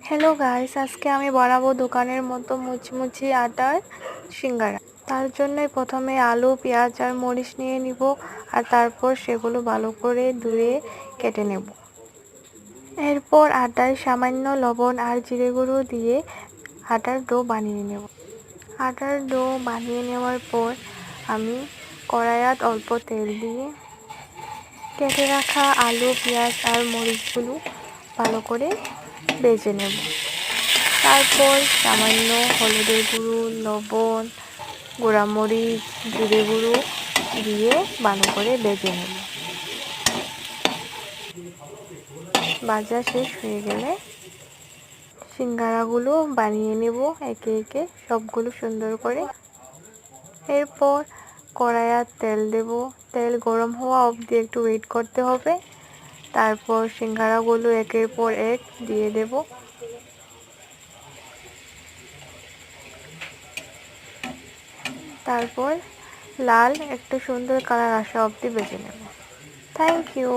Hello guys, আজকে আমি বানাবো দোকানের মতো মুচমুচি আটার সিঙ্গারা। তার জন্য প্রথমে আলু, পেঁয়াজ আর মরিচ নিয়ে নিব, আর তারপর সেগুলো ভালো করে ধুয়ে কেটে নেব। এরপর আটায় সামান্য লবণ আর জিরে গুঁড়ো দিয়ে আটার ডো বানিয়ে নেব। আটার ডো বানিয়ে নেওয়ার পর আমি কড়াইয়াত অল্প তেল দিয়ে কেটে রাখা আলু, পেঁয়াজ আর মরিচগুলো ভালো করে ভেজে নেব। তারপর সামান্য হলুদের গুঁড়ো, লবণ, গুঁড়ামরিচ, জিরে গুঁড়ো দিয়ে ভালো করে ভেজে নেব। ভাজা শেষ হয়ে গেলে সিঙ্গারাগুলো বানিয়ে নেব একে একে সবগুলো সুন্দর করে। এরপর কড়াইয়াত তেল দেব। তেল গরম হওয়া অবধি একটু ওয়েট করতে হবে। তারপর সিঙ্গারাগুলো একের পর এক দিয়ে দেব। তারপর লাল একটা সুন্দর কালার আসা অবধি ভেজে নেব। Thank you.